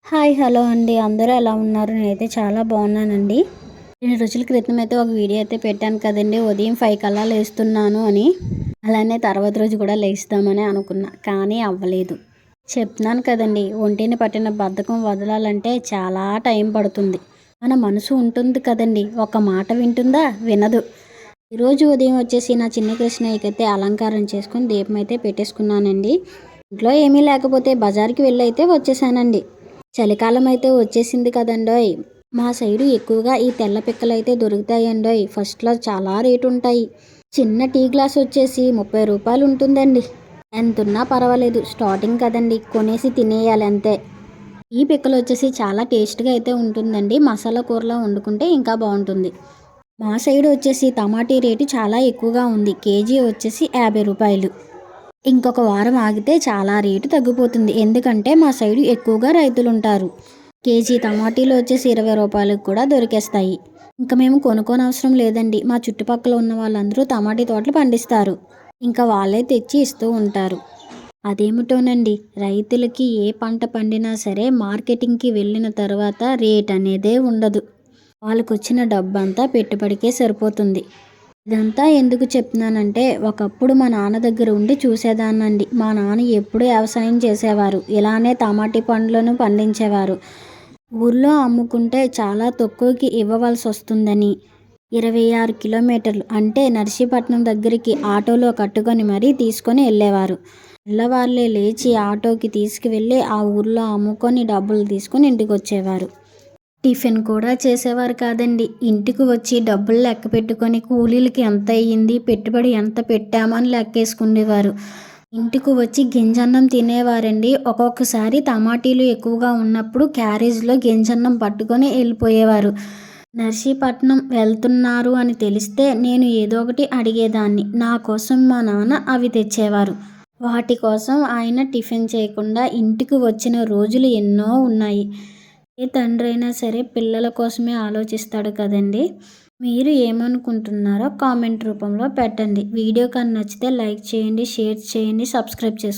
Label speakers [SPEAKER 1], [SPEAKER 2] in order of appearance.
[SPEAKER 1] Hi! Hello అండి. అందరూ ఎలా ఉన్నారు? నేనైతే చాలా బాగున్నానండి. 2 రోజుల క్రితం అయితే ఒక వీడియో అయితే పెట్టాను కదండీ! ఉదయం 5 కల్లా లేస్తున్నాను అని. అలానే తర్వాత రోజు కూడా లేస్తామని అనుకున్నా. కానీ అవ్వలేదు. చెప్తున్నాను కదండీ! ఒంటిని పట్టిన బద్ధకం వదలాలంటే చాలా టైం పడుతుంది. మన మనసు ఉంటుంది కదండీ! ఒక మాట వింటుందా? వినదు. ఈరోజు ఉదయం వచ్చేసి నా చిన్న కృష్ణయ్యకైతే అలంకారం చేసుకొని దీపం అయితే పెట్టేసుకున్నానండి. ఇంట్లో ఏమీ లేకపోతే బజార్‌కి వెళ్ళైతే వచ్చేసానండి. చలికాలం అయితే వచ్చేసింది కదండోయ్! మా సైడు ఎక్కువగా ఈ తెల్ల పిక్కలైతే దొరుకుతాయండోయ్! ఫస్ట్‌లో చాలా రేటు ఉంటాయి. చిన్న టీ గ్లాస్ వచ్చేసి రూ. 30 ఉంటుందండి. ఎంతున్నా పర్వాలేదు స్టార్టింగ్ కదండీ! కొనేసి తినేయాలి అంతే. ఈ పిక్కలు వచ్చేసి చాలా టేస్ట్‌గా అయితే ఉంటుందండి. మసాలా కూరలో వండుకుంటే ఇంకా బాగుంటుంది. మా సైడు వచ్చేసి టమాటీ రేటు చాలా ఎక్కువగా ఉంది. కేజీ వచ్చేసి రూ. 50. ఇంకొక వారం ఆగితే చాలా రేటు తగ్గిపోతుంది. ఎందుకంటే మా సైడు ఎక్కువగా రైతులుంటారు. కేజీ టమాటీలు వచ్చేసి రూ. 20 కూడా దొరికేస్తాయి. ఇంక మేము కొనుక్కోనవసరం లేదండి. మా చుట్టుపక్కల ఉన్న వాళ్ళందరూ టమాటీ తోటలు పండిస్తారు. ఇంకా వాళ్ళే తెచ్చి ఇస్తూ ఉంటారు. అదేమిటోనండి, రైతులకి ఏ పంట పండినా సరే మార్కెటింగ్‌కి వెళ్ళిన తర్వాత రేట్ అనేదే ఉండదు. వాళ్ళకొచ్చిన డబ్బంతా పెట్టుబడికే సరిపోతుంది. ఇదంతా ఎందుకు చెప్తున్నానంటే, ఒకప్పుడు మా నాన్న దగ్గర ఉండి చూసేదాన్నండి. మా నాన్న ఎప్పుడూ వ్యవసాయం చేసేవారు. ఇలానే టమాటీ పండ్లను పండించేవారు. ఊర్లో అమ్ముకుంటే చాలా తక్కువకి ఇవ్వవలసొస్తుందని 26 కిలోమీటర్లు అంటే నర్సీపట్నం దగ్గరికి ఆటోలో కట్టుకొని మరీ తీసుకొని వెళ్ళేవారు. తెల్లవార్లే లేచి ఆటోకి తీసుకువెళ్ళి ఆ ఊర్లో అమ్ముకొని డబ్బులు తీసుకొని ఇంటికొచ్చేవారు. టిఫిన్ కూడా చేసేవారు కాదండి. ఇంటికి వచ్చి డబ్బులు లెక్క పెట్టుకొని కూలీలకి ఎంత అయ్యింది, పెట్టుబడి ఎంత పెట్టామని లెక్కేసుకునేవారు. ఇంటికి వచ్చి గింజన్నం తినేవారండి. ఒక్కొక్కసారి టమాటీలు ఎక్కువగా ఉన్నప్పుడు క్యారేజ్‌లో గింజన్నం పట్టుకొని వెళ్ళిపోయేవారు. నర్సీపట్నం వెళ్తున్నారు అని తెలిస్తే నేను ఏదో ఒకటి అడిగేదాన్ని. నా కోసం మా నాన్న అవి తెచ్చేవారు. వాటి కోసం ఆయన టిఫిన్ చేయకుండా ఇంటికి వచ్చిన రోజులు ఎన్నో ఉన్నాయి. ఏ తండ్రైనా సరే పిల్లల కోసమే ఆలోచిస్తాడు కదండీ! మీరు ఏమనుకుంటున్నారో కామెంట్ రూపంలో పెట్టండి. వీడియో కానీ నచ్చితే లైక్ చేయండి, షేర్ చేయండి, సబ్స్క్రైబ్ చేసుకోండి.